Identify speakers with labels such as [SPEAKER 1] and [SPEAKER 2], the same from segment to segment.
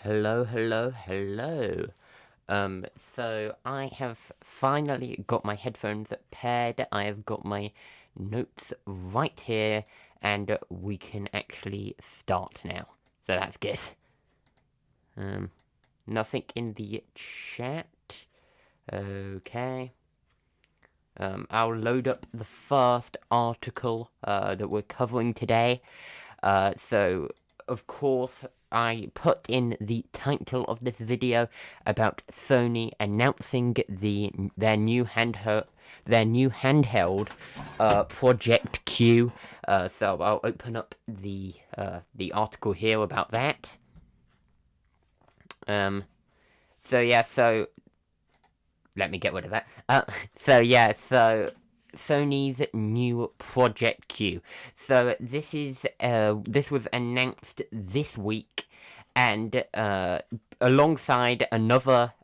[SPEAKER 1] Hello. So I have finally got my headphones paired. I have got my notes right here, and we can actually start now. So that's good. Nothing in the chat. Okay. I'll load up the first article that we're covering today. So, of course, I put in the title of this video about Sony announcing their new handheld Project Q. So I'll open up the article here about that. So let me get rid of that. So Sony's new Project Q. So this was announced this week, and alongside another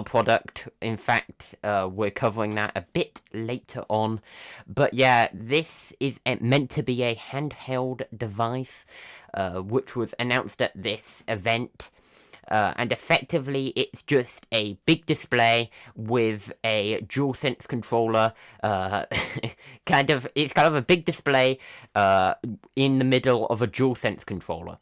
[SPEAKER 1] product. In fact, we're covering that a bit later on. But yeah, this is meant to be a handheld device, which was announced at this event. And effectively, it's just a big display with a DualSense controller. It's kind of a big display in the middle of a DualSense controller.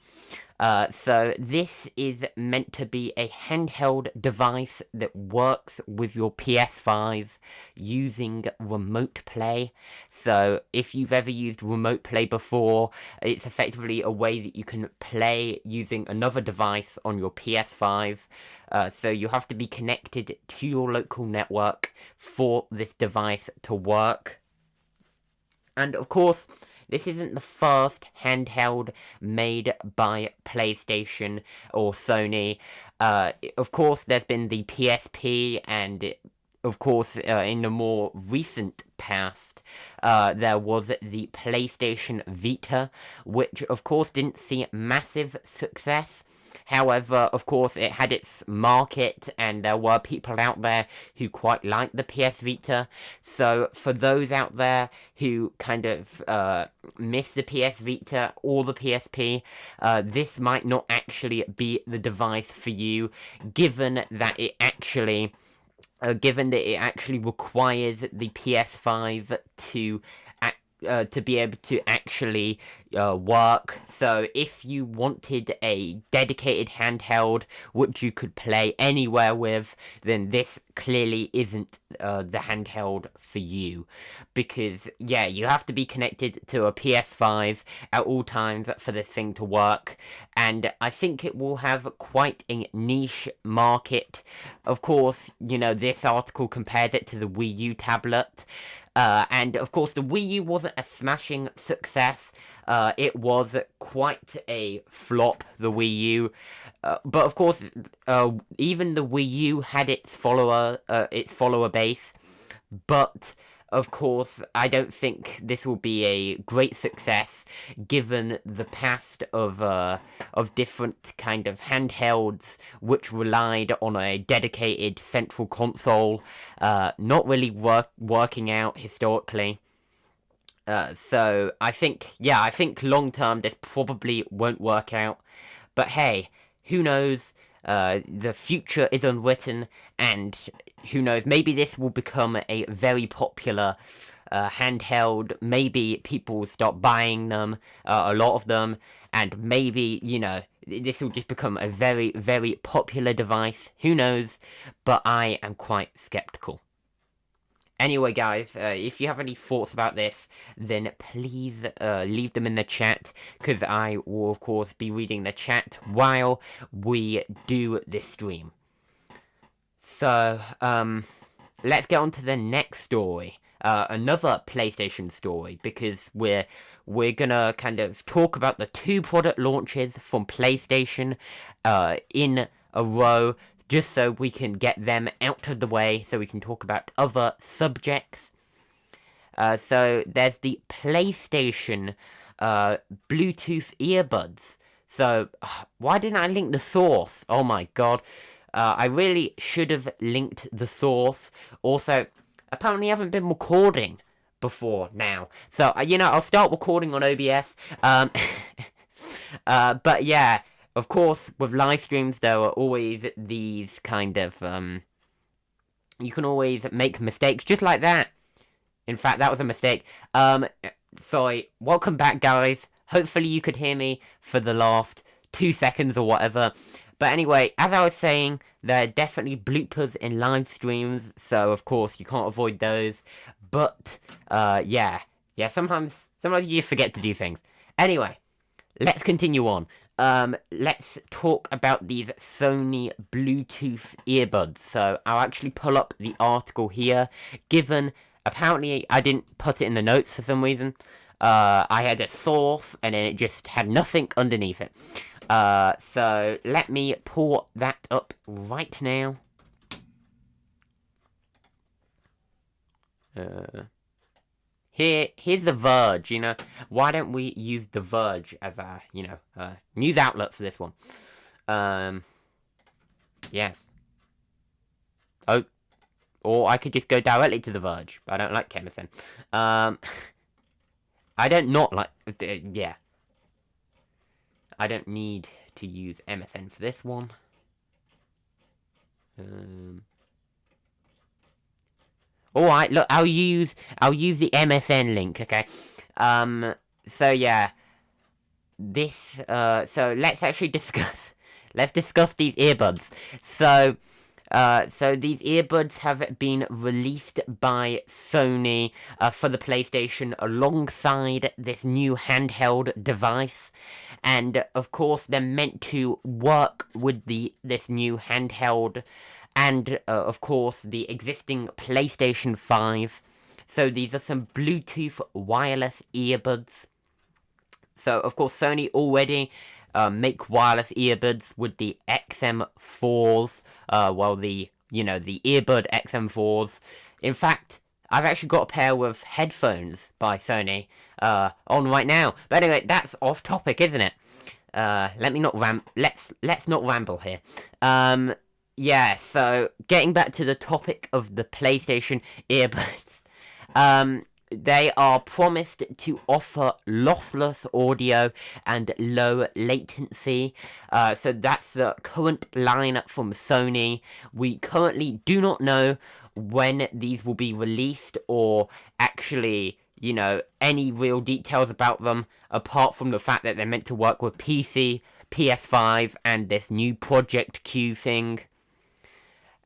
[SPEAKER 1] So this is meant to be a handheld device that works with your PS5 using Remote Play. So if you've ever used Remote Play before, it's effectively a way that you can play using another device on your PS5. So you have to be connected to your local network for this device to work. And of course, this isn't the first handheld made by PlayStation or Sony. Of course, there's been the PSP, and of course, in the more recent past, there was the PlayStation Vita, which of course didn't see massive success. However, of course, it had its market, and there were people out there who quite liked the PS Vita. So, for those out there who kind of miss the PS Vita or the PSP, this might not actually be the device for you, given that it actually requires the PS5 to be able to actually work. So if you wanted a dedicated handheld which you could play anywhere with, then this clearly isn't the handheld for you, because yeah, you have to be connected to a PS5 at all times for this thing to work, and I think it will have quite a niche market. Of course, you know, this article compares it to the Wii U tablet. And of course, the Wii U wasn't a smashing success. It was quite a flop, the Wii U. But of course, even the Wii U had its follower base. But of course, I don't think this will be a great success, given the past of different kind of handhelds which relied on a dedicated central console, not really working out historically. So I think long term this probably won't work out. But hey, who knows? The future is unwritten, and who knows, maybe this will become a very popular handheld. Maybe people will start buying them, a lot of them, and maybe, you know, this will just become a very, very popular device. Who knows? But I am quite skeptical. Anyway, guys, if you have any thoughts about this, then please leave them in the chat, because I will, of course, be reading the chat while we do this stream. So, let's get on to the next story. Another PlayStation story, because we're gonna kind of talk about the 2 product launches from PlayStation in a row, just so we can get them out of the way, so we can talk about other subjects. So there's the PlayStation Bluetooth earbuds. So why didn't I link the source? Oh my god. I really should have linked the source. Also, apparently I haven't been recording before now. So, you know, I'll start recording on OBS. But yeah, of course, with live streams, there are always these kind of, you can always make mistakes just like that. In fact, that was a mistake. Sorry, welcome back, guys. Hopefully you could hear me for the last 2 seconds or whatever. But anyway, as I was saying, there are definitely bloopers in live streams, so of course you can't avoid those. But, yeah, sometimes you just forget to do things. Anyway, let's continue on. Let's talk about these Sony Bluetooth earbuds. So, I'll actually pull up the article here, given, apparently, I didn't put it in the notes for some reason. I had a source, and then it just had nothing underneath it. So, let me pull that up right now. Here's The Verge, you know. Why don't we use The Verge as a, news outlet for this one? Yes. Oh. Or I could just go directly to The Verge. But I don't like MSN. I don't not like... yeah. I don't need to use MSN for this one. Alright, look, I'll use the MSN link, okay? So yeah. So let's actually discuss these earbuds. So these earbuds have been released by Sony for the PlayStation alongside this new handheld device. And, of course, they're meant to work with this new handheld and, of course, the existing PlayStation 5. So these are some Bluetooth wireless earbuds. So, of course, Sony already make wireless earbuds with the XM4s. The earbud XM4s. In fact, I've actually got a pair of headphones by Sony on right now. But anyway, that's off topic, isn't it? Let's not ramble here. Yeah, so getting back to the topic of the PlayStation earbuds. They are promised to offer lossless audio and low latency. So that's the current lineup from Sony. We currently do not know when these will be released or actually, any real details about them, apart from the fact that they're meant to work with PC, PS5, and this new Project Q thing.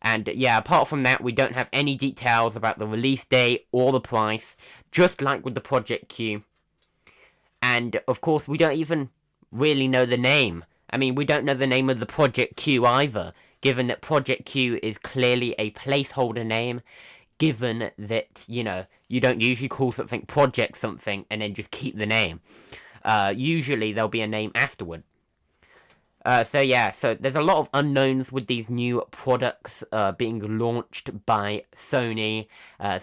[SPEAKER 1] And yeah, apart from that, we don't have any details about the release date or the price, just like with the Project Q. And of course, we don't even really know the name. I mean, we don't know the name of the Project Q either, given that Project Q is clearly a placeholder name, given that, you don't usually call something Project something and then just keep the name. Usually there'll be a name afterward. So there's a lot of unknowns with these new products being launched by Sony.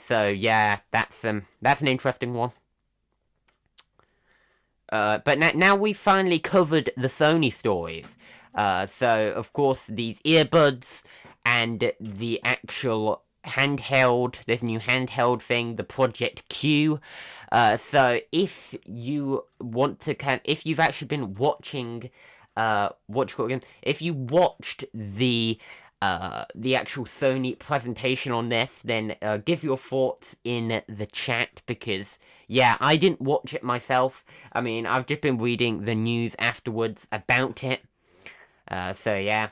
[SPEAKER 1] So yeah, that's an interesting one. But now we've finally covered the Sony stories. So of course these earbuds and the actual handheld, this new handheld thing, the Project Q. So if you want to if you've actually been watching. If you watched the actual Sony presentation on this, then give your thoughts in the chat, because yeah, I didn't watch it myself. I mean, I've just been reading the news afterwards about it. So yeah.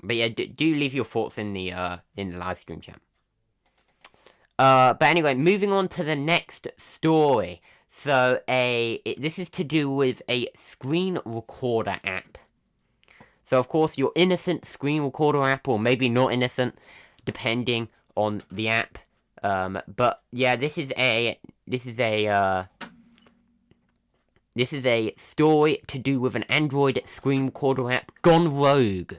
[SPEAKER 1] But yeah, do leave your thoughts in the live stream chat. But anyway, moving on to the next story. So, this is to do with a screen recorder app. So, of course, your innocent screen recorder app, or maybe not innocent, depending on the app. But yeah, this is a story to do with an Android screen recorder app gone rogue.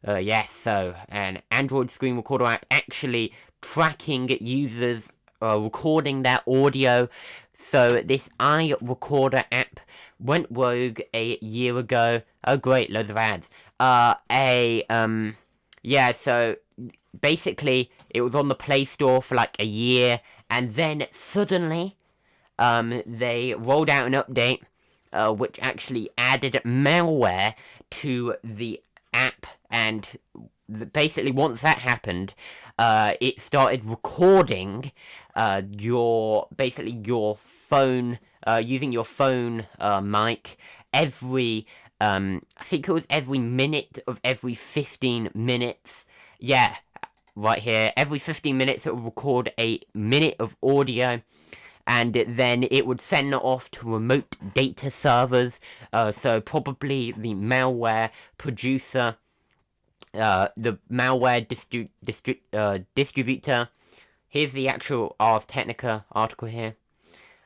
[SPEAKER 1] Yes, so an Android screen recorder app actually tracking users recording their audio. So this iRecorder app went rogue a year ago. Oh great, loads of ads. So basically it was on the Play Store for like a year, and then suddenly they rolled out an update which actually added malware to the app, and basically once that happened, it started recording your phone, using your phone mic every I think it was every minute of every 15 minutes. Yeah, right here, every 15 minutes it would record a minute of audio, and then it would send it off to remote data servers. So probably the malware producer, the malware distributor. Here's the actual Ars Technica article here.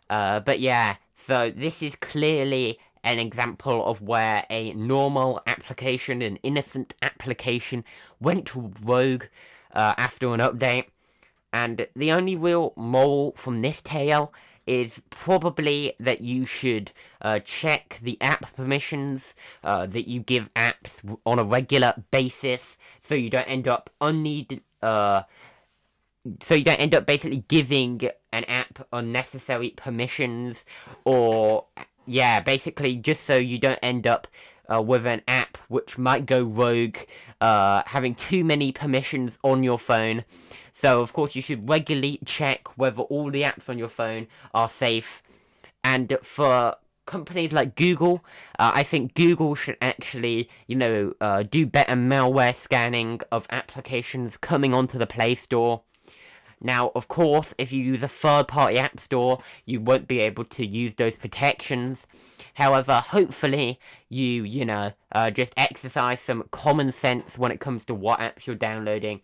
[SPEAKER 1] But yeah, so this is clearly an example of where a normal application, an innocent application, went rogue after an update. And the only real moral from this tale is probably that you should check the app permissions that you give apps on a regular basis, so you don't end up basically giving an app unnecessary permissions, or yeah, basically just so you don't end up with an app which might go rogue, having too many permissions on your phone. So of course you should regularly check whether all the apps on your phone are safe. And for companies like Google, I think Google should actually, do better malware scanning of applications coming onto the Play Store. Now, of course, if you use a third-party app store, you won't be able to use those protections. However, hopefully, you just exercise some common sense when it comes to what apps you're downloading,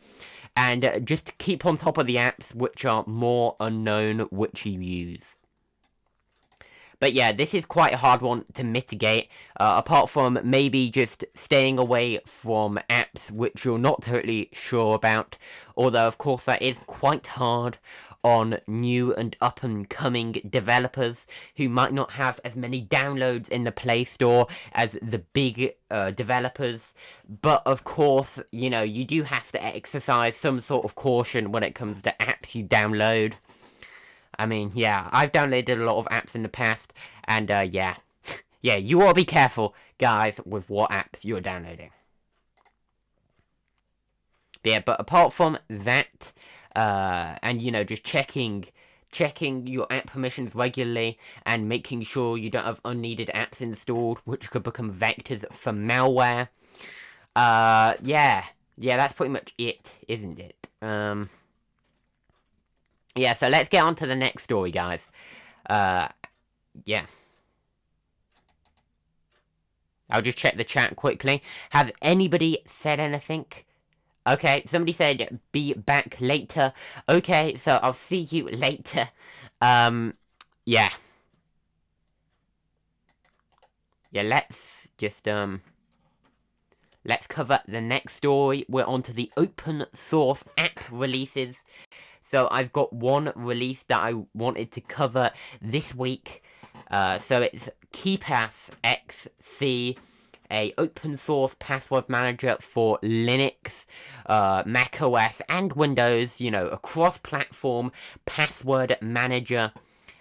[SPEAKER 1] and just keep on top of the apps which are more unknown which you use. But yeah, this is quite a hard one to mitigate, apart from maybe just staying away from apps which you're not totally sure about, although of course that is quite hard on new and up-and-coming developers who might not have as many downloads in the Play Store as the big developers. But of course, you do have to exercise some sort of caution when it comes to apps you download. I mean, yeah, I've downloaded a lot of apps in the past, and yeah, you ought to be careful, guys, with what apps you're downloading. Yeah, but apart from that, and just checking your app permissions regularly, and making sure you don't have unneeded apps installed, which could become vectors for malware. Yeah, that's pretty much it, isn't it? Yeah, so let's get on to the next story, guys. Yeah. I'll just check the chat quickly. Have anybody said anything? Okay, somebody said, be back later. Okay, so I'll see you later. Yeah. Yeah, let's just, let's cover the next story. We're on to the open source app releases. So I've got one release that I wanted to cover this week. So it's Keepass XC, a open source password manager for Linux, Mac OS, and Windows. A cross-platform password manager,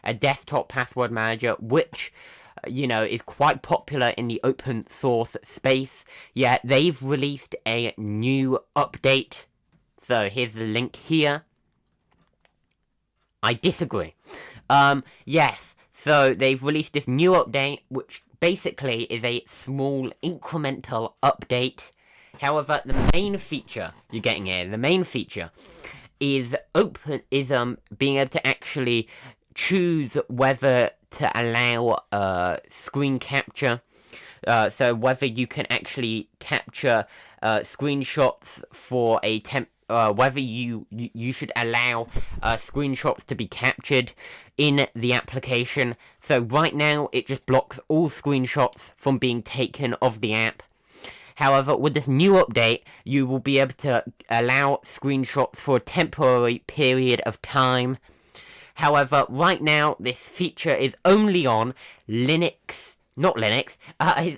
[SPEAKER 1] a desktop password manager, which is quite popular in the open source space. Yeah, they've released a new update. So here's the link here. I disagree. Yes, so they've released this new update, which basically is a small incremental update. However, the main feature you're getting here, is being able to actually choose whether to allow screen capture. So whether you can actually capture screenshots for a whether you should allow screenshots to be captured in the application. So right now, it just blocks all screenshots from being taken of the app. However, with this new update, you will be able to allow screenshots for a temporary period of time. However, right now, this feature is only on it's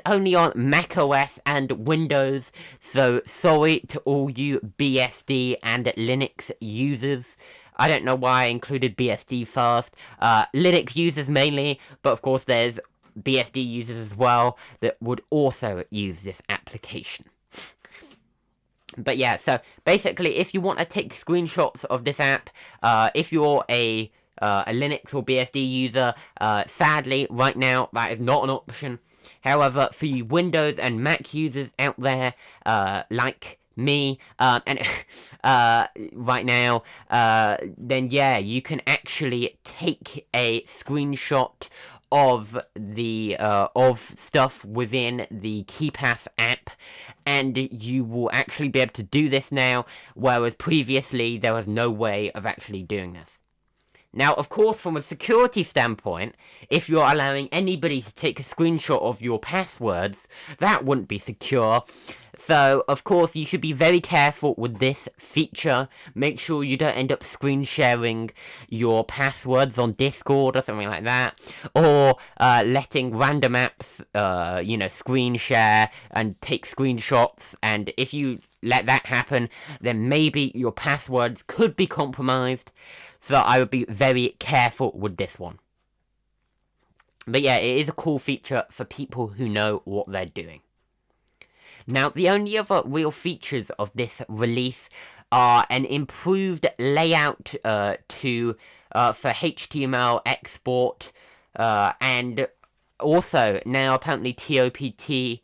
[SPEAKER 1] only on Mac OS and Windows, so sorry to all you BSD and Linux users. I don't know why I included BSD first. Linux users mainly, but of course there's BSD users as well that would also use this application. But yeah, so basically, if you want to take screenshots of this app, if you're a Linux or BSD user, sadly, right now, that is not an option. However, for you Windows and Mac users out there, like me, and right now, then yeah, you can actually take a screenshot of the of stuff within the Keepass app, and you will actually be able to do this now, whereas previously there was no way of actually doing this. Now, of course, from a security standpoint, if you're allowing anybody to take a screenshot of your passwords, that wouldn't be secure. So, of course, you should be very careful with this feature. Make sure you don't end up screen sharing your passwords on Discord or something like that. Or letting random apps, screen share and take screenshots. And if you let that happen, then maybe your passwords could be compromised. So I would be very careful with this one. But yeah, it is a cool feature for people who know what they're doing. Now, the only other real features of this release are an improved layout for HTML export, and also now apparently TOPT,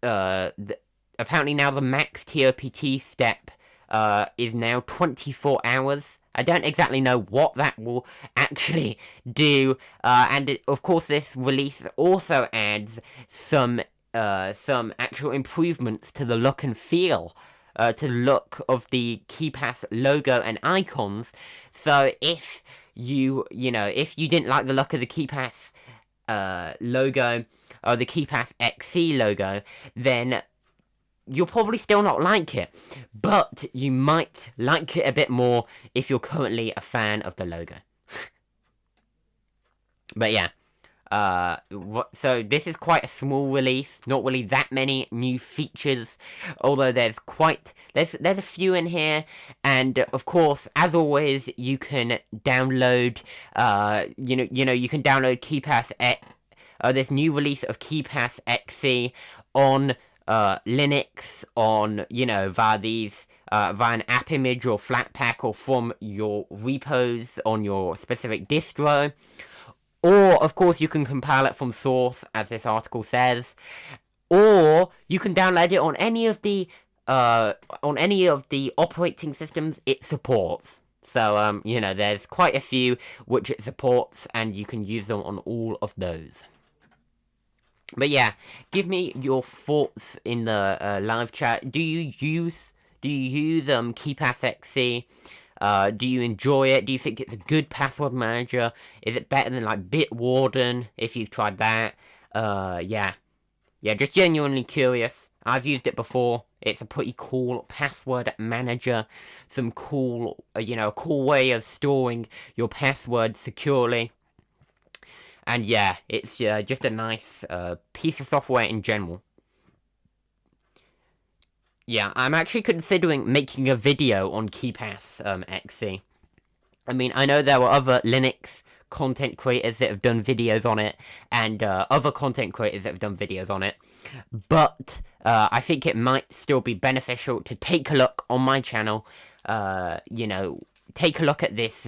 [SPEAKER 1] apparently now the max TOPT step is now 24 hours. I don't exactly know what that will actually do, of course this release also adds some actual improvements to the look and feel, to the look of the Keepass logo and icons. So if if you didn't like the look of the Keepass logo, or the Keepass XC logo, then you'll probably still not like it, but you might like it a bit more if you're currently a fan of the logo. But yeah, so this is quite a small release, not really that many new features, although there's a few in here, and of course, as always, you can download, you can download Keepass, this new release of Keepass XC on Linux, on, via an app image or Flatpak, or from your repos on your specific distro. Or, of course, you can compile it from source, as this article says. Or you can download it on any of the operating systems it supports. So, there's quite a few which it supports, and you can use them on all of those. But yeah, give me your thoughts in the live chat. Do you use Keepass XC? Do you enjoy it? Do you think it's a good password manager? Is it better than like Bitwarden, if you've tried that? Yeah, just genuinely curious. I've used it before. It's a pretty cool password manager. Some cool, a cool way of storing your passwords securely. And yeah, it's just a nice piece of software in general. Yeah, I'm actually considering making a video on Keepass XC. I mean, I know there were other Linux content creators that have done videos on it, and other content creators that have done videos on it, but I think it might still be beneficial to take a look on my channel, take a look at this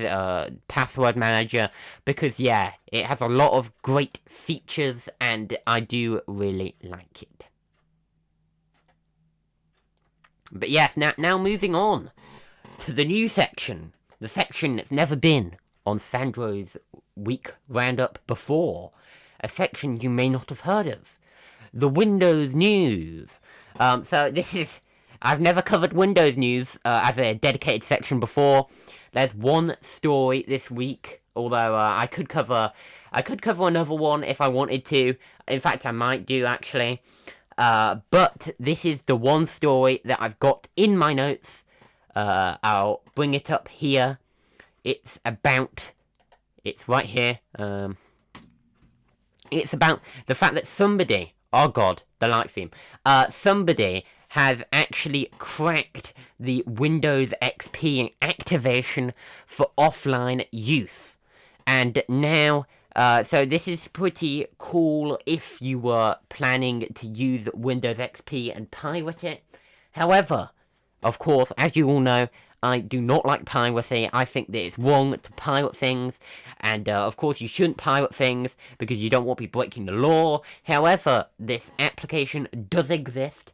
[SPEAKER 1] password manager, because yeah, it has a lot of great features, and I do really like it. But yes, now moving on to the new section. The section that's never been on Sandro's week roundup before. A section you may not have heard of. The Windows news. So this is... I've never covered Windows news as a dedicated section before. There's one story this week, although I could cover another one if I wanted to. In fact, I might do, actually. But this is the one story that I've got in my notes. I'll bring it up here. It's right here. It's about the fact that somebody, oh god, the light theme. Somebody has actually cracked the Windows XP activation for offline use. And now, So this is pretty cool if you were planning to use Windows XP and pirate it. However, of course, as you all know, I do not like piracy. I think that it's wrong to pirate things, and of course you shouldn't pirate things because you don't want to be breaking the law. However, this application does exist,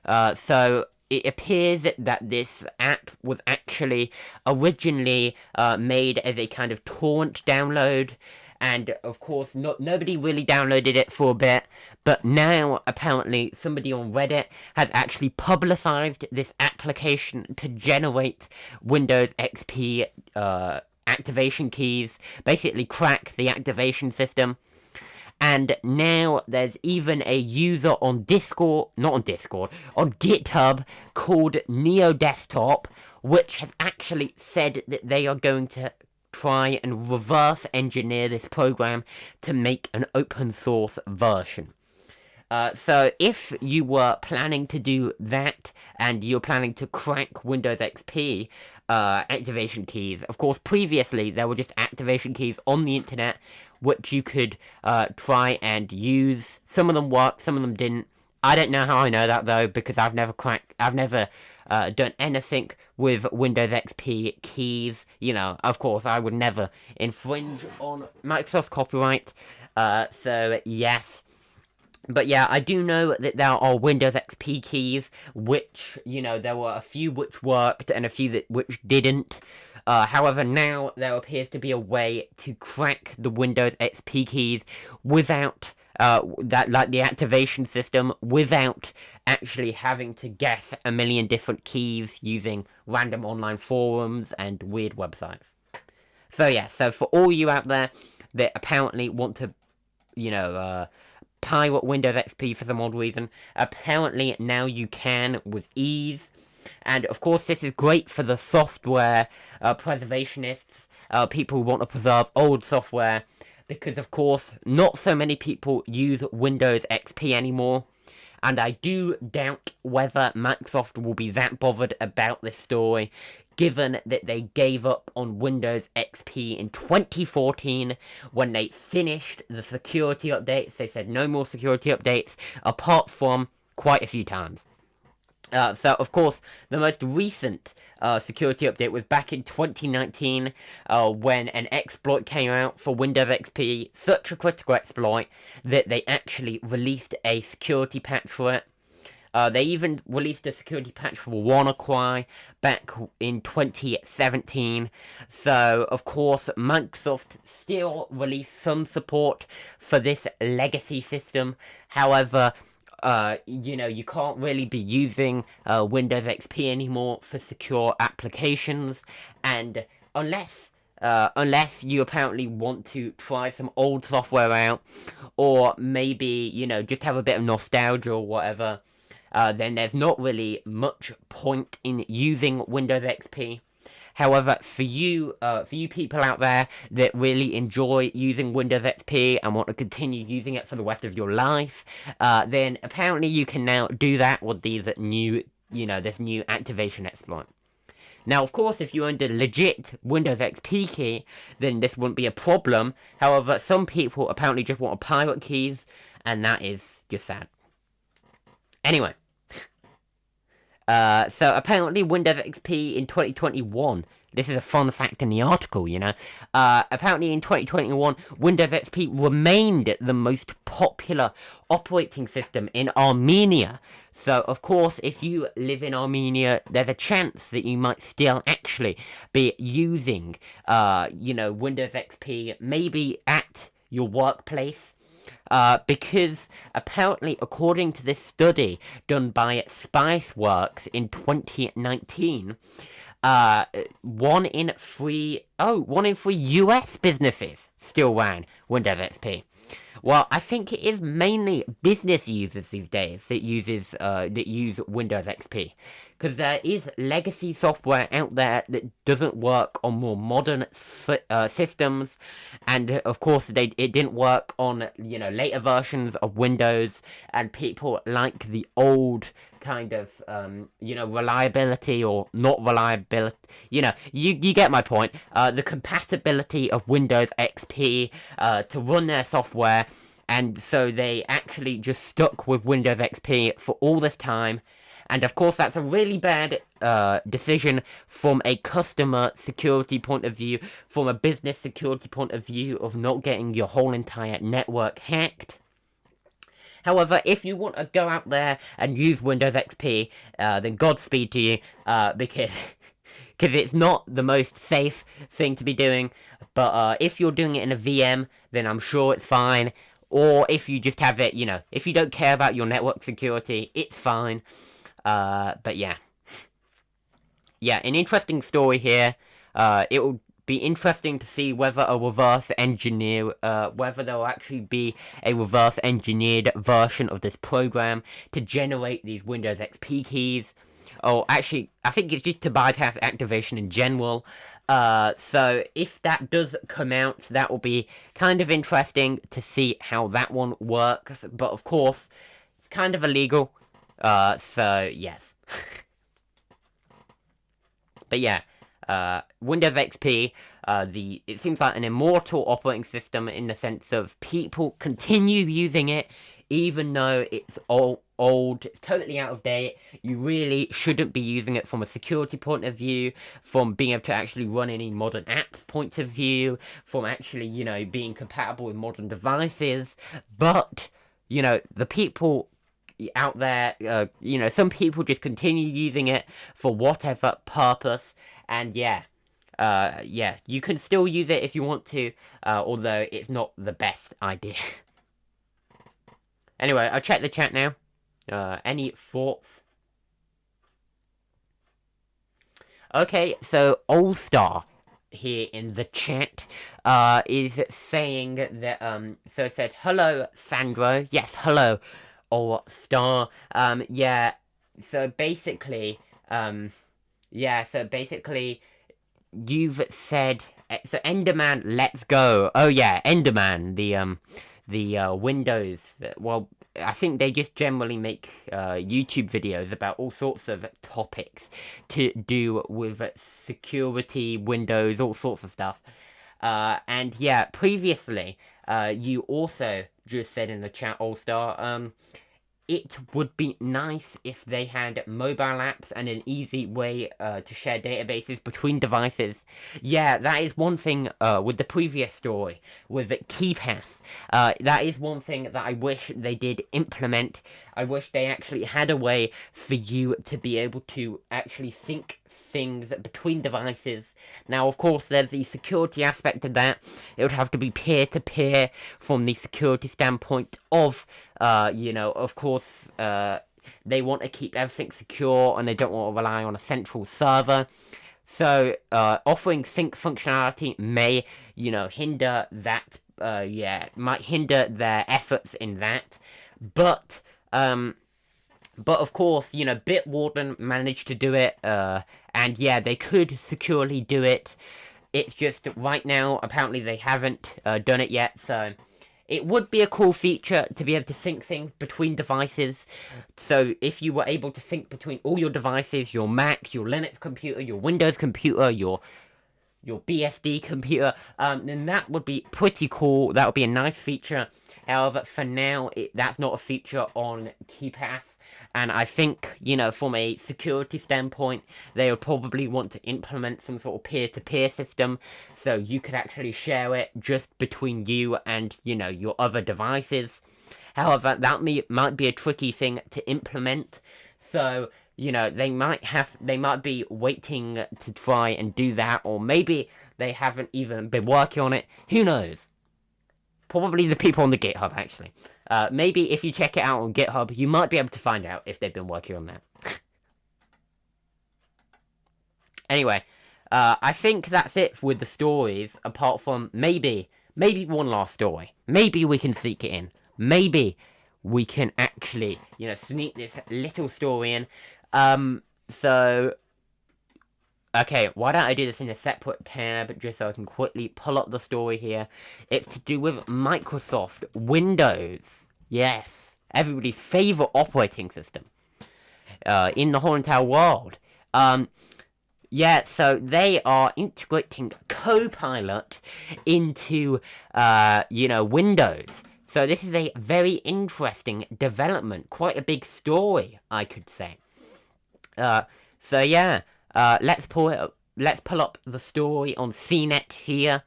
[SPEAKER 1] so it appears that this app was actually originally made as a kind of torrent download, and of course nobody really downloaded it for a bit, but now apparently somebody on Reddit has actually publicized this application to generate Windows XP activation keys, basically crack the activation system. And now there's even a user on Discord, not on Discord, on GitHub called Neo Desktop, which has actually said that they are going to try and reverse engineer this program to make an open source version. So if you were planning to do that and you're planning to crack Windows XP activation keys, of course previously there were just activation keys on the internet which you could try and use. Some of them worked, some of them didn't. I don't know how I know that though, because I've never done anything with Windows XP keys. You know, of course, I would never infringe on Microsoft's copyright. So, yes. But yeah, I do know that there are Windows XP keys, which, you know, there were a few which worked and a few which didn't. However, now there appears to be a way to crack the Windows XP keys without the activation system, without actually having to guess a million different keys using random online forums and weird websites. So yeah, so for all you out there that apparently want to, you know, pirate Windows XP for some odd reason, apparently now you can with ease. And of course this is great for the software preservationists, people who want to preserve old software, because of course not so many people use Windows XP anymore, and I do doubt whether Microsoft will be that bothered about this story, given that they gave up on Windows XP in 2014 when they finished the security updates. They said no more security updates, apart from quite a few times. So, of course, the most recent security update was back in 2019 when an exploit came out for Windows XP, such a critical exploit that they actually released a security patch for it. They even released a security patch for WannaCry back in 2017. So, of course, Microsoft still released some support for this legacy system. However, you know, you can't really be using Windows XP anymore for secure applications, and unless you apparently want to try some old software out, or maybe, you know, just have a bit of nostalgia or whatever, then there's not really much point in using Windows XP. However, for you people out there that really enjoy using Windows XP and want to continue using it for the rest of your life, then apparently you can now do that with these new, you know, this new activation exploit. Now, of course, if you owned a legit Windows XP key, then this wouldn't be a problem. However, some people apparently just want to pirate keys, and that is just sad. Anyway. So apparently Windows XP in 2021, this is a fun fact in the article, you know, apparently in 2021, Windows XP remained the most popular operating system in Armenia. So, of course, if you live in Armenia, there's a chance that you might still actually be using, you know, Windows XP, maybe at your workplace. Because apparently, according to this study done by Spiceworks in 2019, one in three US businesses still ran Windows XP. Well, I think it is mainly business users these days that use Windows XP, because there is legacy software out there that doesn't work on more modern systems, and of course it didn't work on, you know, later versions of Windows, and people like the old kind of, reliability or not reliability. You get my point. The compatibility of Windows XP to run their software, and so they actually just stuck with Windows XP for all this time. And of course, that's a really bad decision from a customer security point of view, from a business security point of view, of not getting your whole entire network hacked. However, if you want to go out there and use Windows XP, then Godspeed to you, because it's not the most safe thing to be doing. But if you're doing it in a VM, then I'm sure it's fine. Or if you just have it, if you don't care about your network security, it's fine. But yeah. Yeah, an interesting story here. It will be interesting to see whether there will actually be a reverse engineered version of this program to generate these Windows XP keys. Oh, actually, I think it's just to bypass activation in general. So if that does come out, that will be kind of interesting to see how that one works. But of course, it's kind of illegal. So yes. But yeah. Windows XP, it seems like an immortal operating system in the sense of people continue using it even though it's old, it's totally out of date. You really shouldn't be using it from a security point of view, from being able to actually run any modern apps point of view, from actually, being compatible with modern devices. But, the people out there, some people just continue using it for whatever purpose. And yeah, you can still use it if you want to, although it's not the best idea. Anyway, I'll check the chat now. Any thoughts? Okay, so All-Star here in the chat is saying that, so it says, hello, Sandro. Yes, hello, All-Star. Yeah, so basically, you've said, so Enderman, let's go. Oh yeah, Enderman, the Windows, well, I think they just generally make YouTube videos about all sorts of topics to do with security, Windows, all sorts of stuff. And yeah, previously, you also just said in the chat, All-Star, it would be nice if they had mobile apps and an easy way to share databases between devices. Yeah, that is one thing with the previous story, with Keepass. That is one thing that I wish they did implement. I wish they actually had a way for you to be able to actually sync things between devices. Now, of course, there's the security aspect of that. It would have to be peer-to-peer from the security standpoint of, of course, they want to keep everything secure and they don't want to rely on a central server. So, offering sync functionality may, hinder that, might hinder their efforts in that. But of course, Bitwarden managed to do it, and yeah, they could securely do it. It's just, right now, apparently they haven't done it yet, so it would be a cool feature to be able to sync things between devices. So if you were able to sync between all your devices, your Mac, your Linux computer, your Windows computer, your BSD computer, then that would be pretty cool. That would be a nice feature. However, for now, that's not a feature on Keepass. And I think, from a security standpoint, they would probably want to implement some sort of peer-to-peer system, so you could actually share it just between you and, your other devices. However, that might be a tricky thing to implement, so, they might be waiting to try and do that, or maybe they haven't even been working on it. Who knows? Probably the people on the GitHub, actually. Maybe if you check it out on GitHub, you might be able to find out if they've been working on that. Anyway, I think that's it with the stories, apart from maybe one last story. Maybe we can sneak it in. Maybe we can actually, sneak this little story in. Okay, why don't I do this in a separate tab, just so I can quickly pull up the story here. It's to do with Microsoft Windows. Yes, everybody's favourite operating system. in the whole entire world. Yeah, so they are integrating CoPilot into, Windows. So this is a very interesting development, quite a big story, I could say. So yeah, let's pull up the story on CNET here.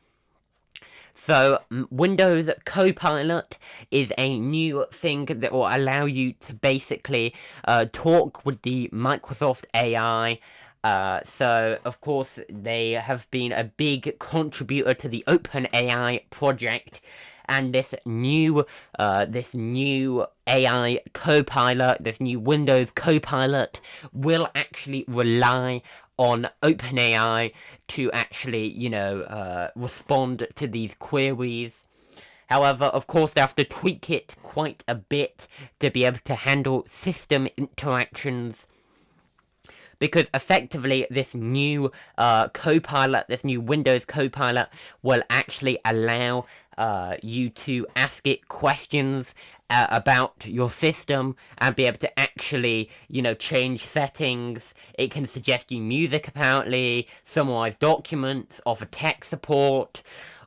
[SPEAKER 1] So, Windows CoPilot is a new thing that will allow you to basically talk with the Microsoft AI. So, of course, they have been a big contributor to the OpenAI project, and this new AI Copilot, this new Windows Copilot, will actually rely on OpenAI to actually, respond to these queries. However, of course, they have to tweak it quite a bit to be able to handle system interactions. Because effectively, this new Copilot, this new Windows Copilot, will actually allow you to ask it questions about your system and be able to actually, change settings. It can suggest you music, apparently, summarize documents, offer tech support,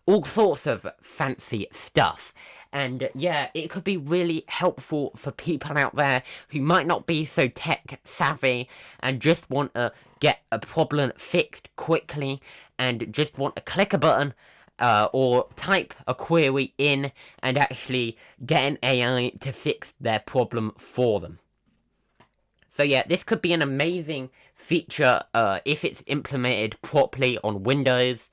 [SPEAKER 1] all sorts of fancy stuff. And yeah, it could be really helpful for people out there who might not be so tech savvy and just want to get a problem fixed quickly and just want to click a button or type a query in and actually get an AI to fix their problem for them. So yeah, this could be an amazing feature if it's implemented properly on Windows.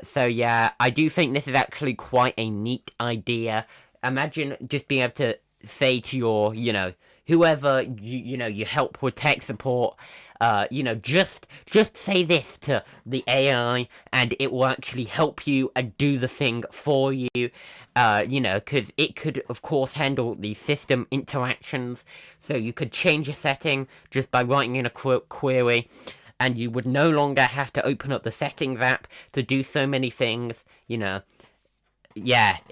[SPEAKER 1] So yeah, I do think this is actually quite a neat idea. Imagine just being able to say to your, whoever you help with tech support, just say this to the AI, and it will actually help you and do the thing for you. Because it could, of course, handle the system interactions. So you could change a setting just by writing in a query. And you would no longer have to open up the settings app to do so many things, Yeah,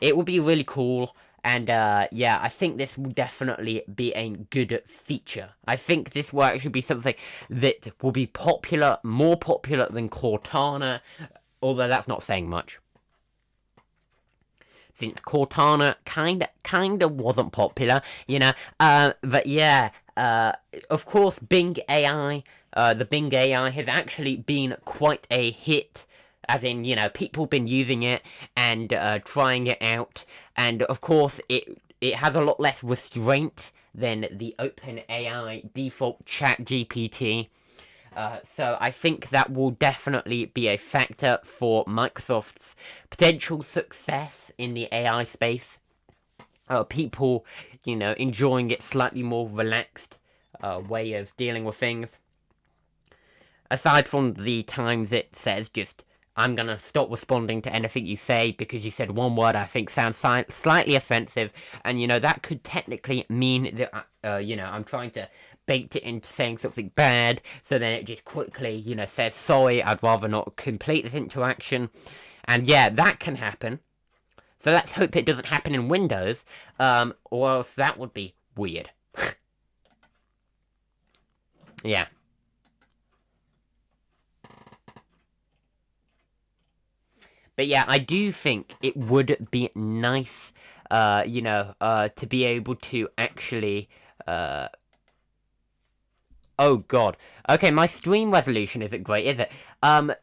[SPEAKER 1] it would be really cool. And, I think this will definitely be a good feature. I think this will actually be something that will be popular, more popular than Cortana, although that's not saying much. Since Cortana kinda wasn't popular, but yeah, of course, Bing AI, the Bing AI has actually been quite a hit, as in, people have been using it and trying it out, and of course, it has a lot less restraint than the OpenAI default ChatGPT. So I think that will definitely be a factor for Microsoft's potential success in the AI space. People, enjoying it slightly more relaxed way of dealing with things. Aside from the times it says just, I'm gonna stop responding to anything you say because you said one word I think sounds slightly offensive, and that could technically mean that, I'm trying to bait it into saying something bad, so then it just quickly, says, sorry, I'd rather not complete this interaction. And yeah, that can happen. So let's hope it doesn't happen in Windows, or else that would be weird. Yeah. But yeah, I do think it would be nice, to be able to actually, oh god. Okay, my stream resolution isn't great, is it?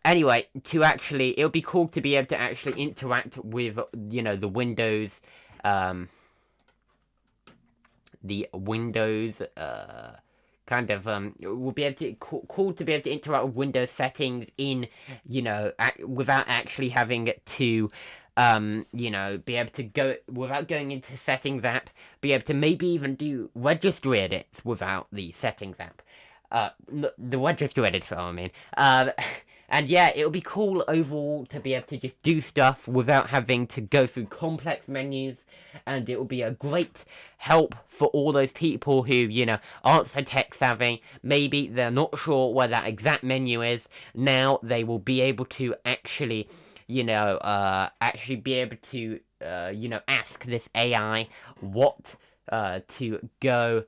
[SPEAKER 1] Anyway, it would be cool to be able to actually interact with, the Windows, we'll be able to, cool to be able to interact with Windows settings in, without actually having to, be able to go, without going into settings app, be able to maybe even do registry edits without the settings app. The registry editor, I mean. And yeah, it'll be cool overall to be able to just do stuff without having to go through complex menus, and it will be a great help for all those people who, aren't so tech savvy. Maybe they're not sure where that exact menu is. Now they will be able to actually, actually be able to, ask this AI what to go,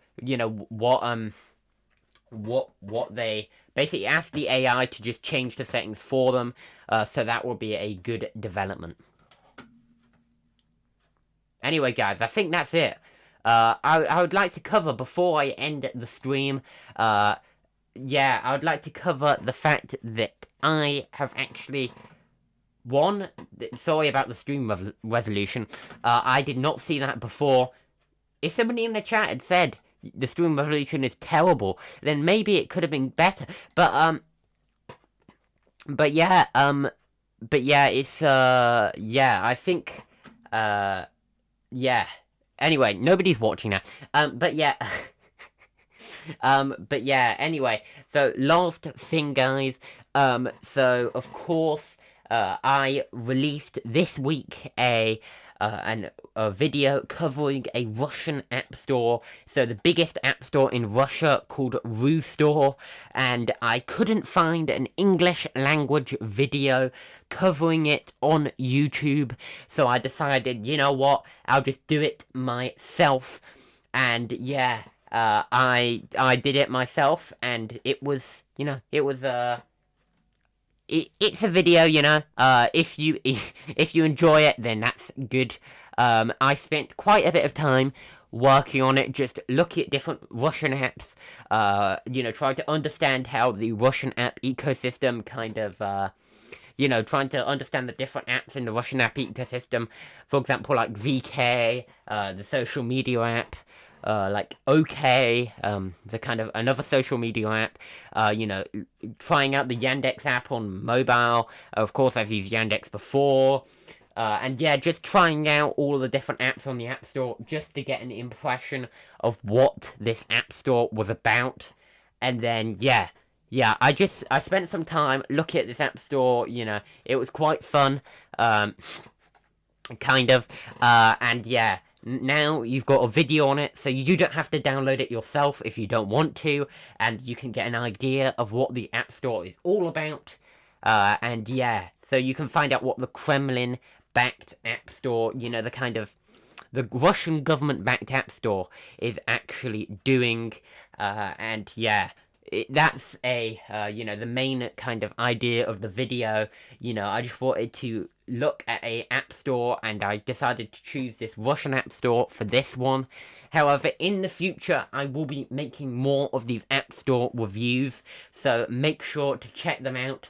[SPEAKER 1] what they basically ask the AI to just change the settings for them. So that will be a good development. Anyway, guys, I think that's it. I would like to cover, before I end the stream, yeah, I would like to cover the fact that I have actually won. Sorry about the stream resolution. I did not see that before. If somebody in the chat had said the stream resolution is terrible, then maybe it could have been better. But yeah, it's yeah, I think yeah. Anyway, nobody's watching now. But yeah. But yeah, anyway, so last thing, guys, so of course, I released this week a video covering a Russian app store, so the biggest app store in Russia, called Store, and I couldn't find an English language video covering it on YouTube, so I decided, you know what, I'll just do it myself, and yeah, I did it myself, and it was, you know, it was, it's a video, you know, if you enjoy it, then that's good. I spent quite a bit of time working on it, just looking at different Russian apps, you know, trying to understand how the Russian app ecosystem kind of, you know, trying to understand the different apps in the Russian app ecosystem. For example, like VK, the social media app, like OK, the kind of another social media app, you know, trying out the Yandex app on mobile. Of course, I've used Yandex before. And yeah, just trying out all the different apps on the App Store just to get an impression of what this App Store was about. And then, yeah, I spent some time looking at this App Store, you know, it was quite fun, kind of, and yeah, now you've got a video on it, so you don't have to download it yourself if you don't want to, and you can get an idea of what the App Store is all about, and yeah, so you can find out what the Kremlin-backed App Store, you know, the kind of, the Russian government-backed App Store is actually doing, and yeah, that's a, you know, the main kind of idea of the video. You know, I just wanted to look at a app store, and I decided to choose this Russian app store for this one. However, in the future, I will be making more of these app store reviews, so make sure to check them out,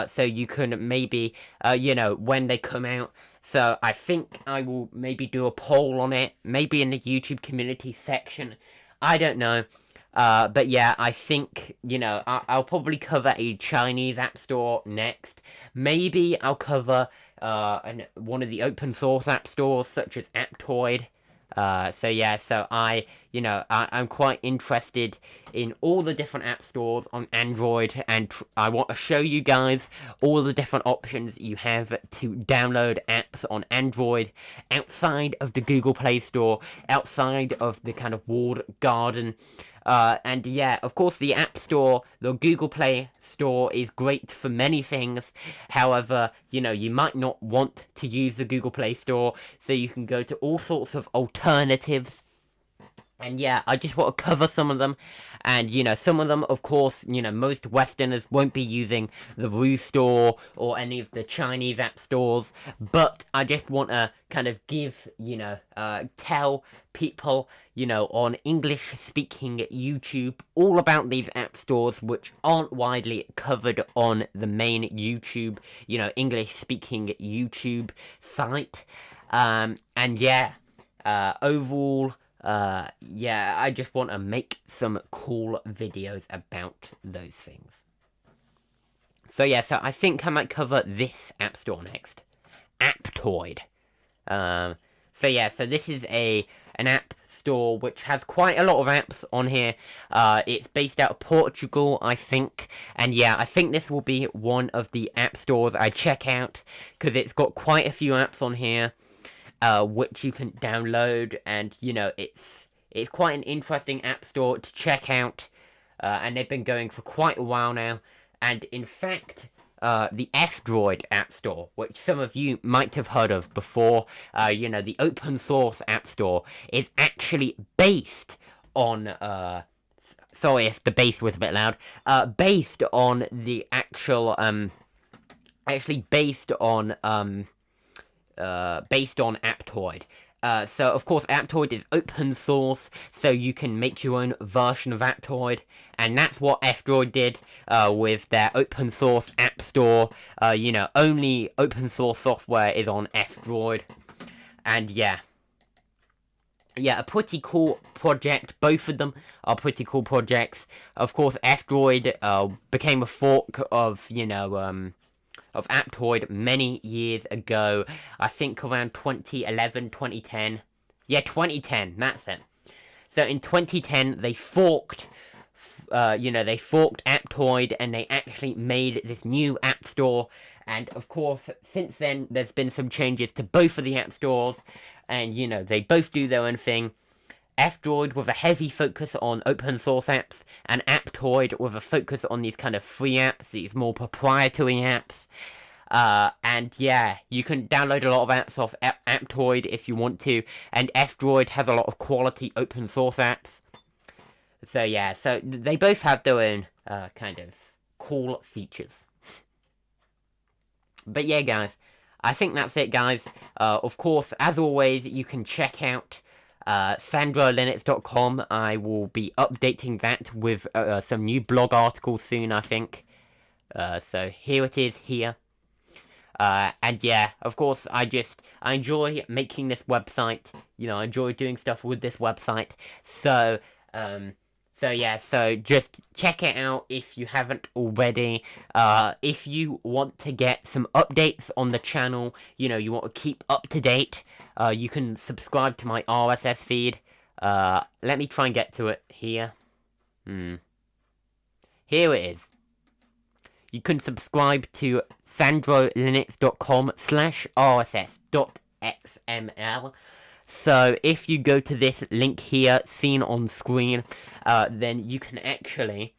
[SPEAKER 1] so you can maybe, you know, when they come out. So I think I will maybe do a poll on it, maybe in the YouTube community section. I don't know. But yeah, I think, you know, I'll probably cover a Chinese app store next. Maybe I'll cover one of the open source app stores, such as Aptoid. So yeah, so I'm quite interested in all the different app stores on Android, and I want to show you guys all the different options you have to download apps on Android outside of the Google Play Store, outside of the kind of walled garden. And yeah, of course, the App Store, the Google Play Store is great for many things. However, you know, you might not want to use the Google Play Store, so you can go to all sorts of alternatives. And yeah, I just want to cover some of them. And, you know, some of them, of course, you know, most Westerners won't be using the Roo Store or any of the Chinese app stores. But I just want to kind of give, you know, tell people, you know, on English-speaking YouTube all about these app stores which aren't widely covered on the main YouTube, you know, English-speaking YouTube site. And yeah, overall, yeah, I just want to make some cool videos about those things. So yeah, so I think I might cover this app store next. Aptoid. So yeah, so this is an app store which has quite a lot of apps on here. It's based out of Portugal, I think. And yeah, I think this will be one of the app stores I check out, because it's got quite a few apps on here. Which you can download, and you know, it's quite an interesting app store to check out, and they've been going for quite a while now. And in fact, the F-Droid App Store, which some of you might have heard of before, you know, the open source app store, is actually based on sorry if the bass was a bit loud. Based on the actual actually based on Aptoide. So of course Aptoide is open source, so you can make your own version of Aptoide, and that's what F-Droid did with their open source app store. Only open source software is on F-Droid, and yeah, a pretty cool project. Both of them are pretty cool projects. Of course, F-Droid became a fork of of Aptoide many years ago. I think around 2011, 2010. Yeah, 2010, that's it. So in 2010, they forked, Aptoide, and they actually made this new app store. And of course, since then, there's been some changes to both of the app stores, and they both do their own thing. F-Droid with a heavy focus on open source apps, and Aptoide with a focus on these kind of free apps, these more proprietary apps. And yeah, you can download a lot of apps off Aptoide if you want to, and F-Droid has a lot of quality open source apps. So yeah, so they both have their own kind of cool features. But yeah, guys, I think that's it, guys. Of course, as always, you can check out SandroLinux.com. I will be updating that with some new blog articles soon, I think. So here it is here. And yeah, of course, I enjoy making this website. I enjoy doing stuff with this website. So just check it out if you haven't already. If you want to get some updates on the channel, you want to keep up to date, you can subscribe to my RSS feed. Let me try and get to it here. Here it is. You can subscribe to sandrolinux.com/rss.xml. So if you go to this link here, seen on screen, then you can actually,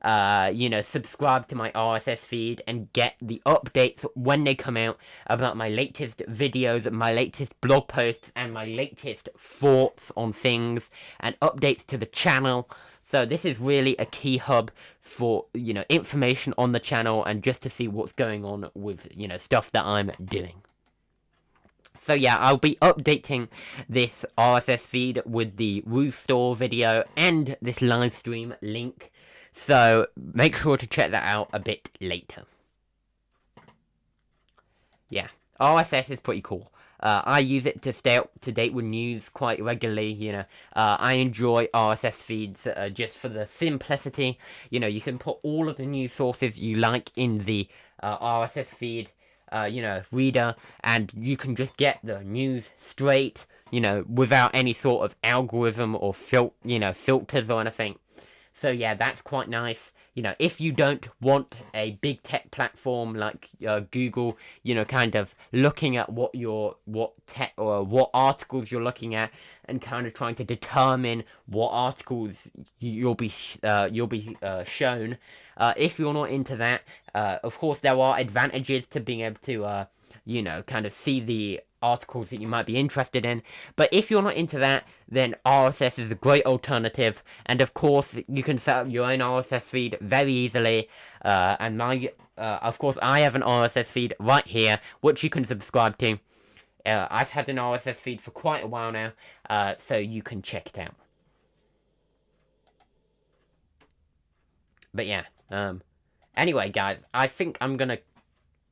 [SPEAKER 1] subscribe to my RSS feed and get the updates when they come out about my latest videos, my latest blog posts, and my latest thoughts on things, and updates to the channel. So this is really a key hub for, information on the channel, and just to see what's going on with, stuff that I'm doing. So yeah, I'll be updating this RSS feed with the Roof Store video and this live stream link. So make sure to check that out a bit later. Yeah, RSS is pretty cool. I use it to stay up to date with news quite regularly, I enjoy RSS feeds just for the simplicity. You can put all of the news sources you like in the RSS feed, reader, and you can just get the news straight, without any sort of algorithm or filters or anything. So yeah, that's quite nice. If you don't want a big tech platform like Google, kind of looking at what articles you're looking at, and kind of trying to determine what articles you'll be shown. If you're not into that, of course there are advantages to being able to kind of see the articles that you might be interested in. But if you're not into that, then RSS is a great alternative. And of course, you can set up your own RSS feed very easily. And of course, I have an RSS feed right here, which you can subscribe to. I've had an RSS feed for quite a while now, so you can check it out. But yeah, anyway, guys, I think I'm gonna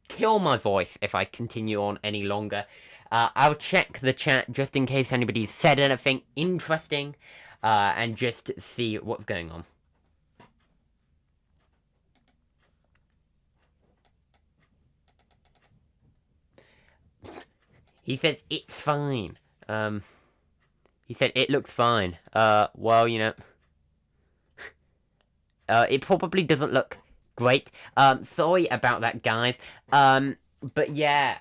[SPEAKER 1] kill my voice if I continue on any longer. I'll check the chat just in case anybody said anything interesting, and just see what's going on. He says it's fine. He said it looks fine. Well, it probably doesn't look great. Sorry about that, guys. But yeah,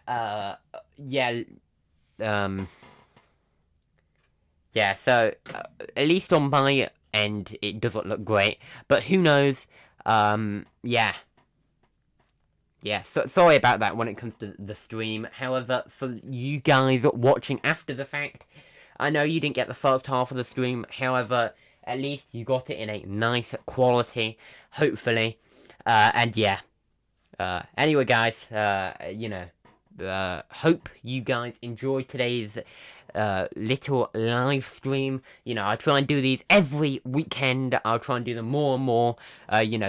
[SPEAKER 1] so, at least on my end, it doesn't look great. But who knows? Yeah, so, sorry about that when it comes to the stream. However, for you guys watching after the fact, I know you didn't get the first half of the stream. However, at least you got it in a nice quality, hopefully. And yeah. Anyway, guys, hope you guys enjoyed today's little live stream. I try and do these every weekend. I'll try and do them more and more.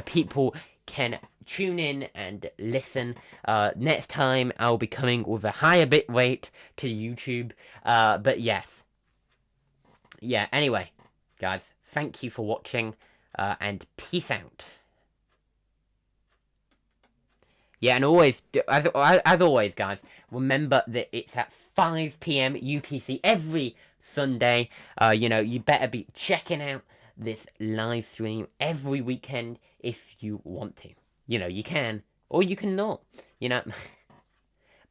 [SPEAKER 1] People can tune in and listen. Next time I'll be coming with a higher bit rate to YouTube. But yes. Yeah, anyway, guys, thank you for watching, and peace out. Yeah, and always, as always, guys, remember that it's at 5 p.m. UTC every Sunday. You better be checking out this live stream every weekend if you want to. You can, or you can not,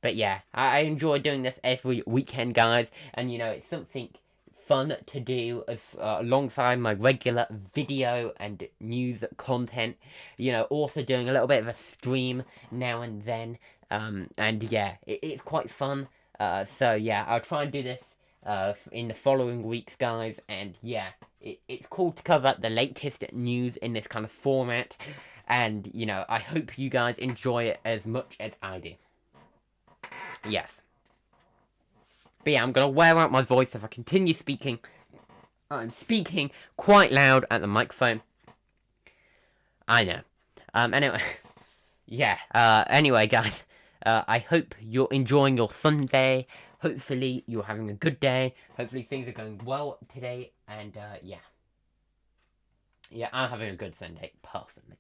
[SPEAKER 1] But yeah, I enjoy doing this every weekend, guys, and, it's something fun to do alongside my regular video and news content. Also doing a little bit of a stream now and then. And yeah, it's quite fun. So yeah, I'll try and do this in the following weeks, guys. And yeah, it's cool to cover the latest news in this kind of format. And I hope you guys enjoy it as much as I do. Yes. But yeah, I'm going to wear out my voice if I continue speaking. I'm speaking quite loud at the microphone. I know. Anyway. Yeah. Anyway, guys. I hope you're enjoying your Sunday. Hopefully, you're having a good day. Hopefully, things are going well today. And, yeah. Yeah, I'm having a good Sunday, personally.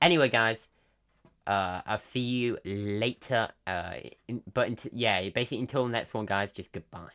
[SPEAKER 1] Anyway, guys. I'll see you later. Basically until the next one, guys, just goodbye.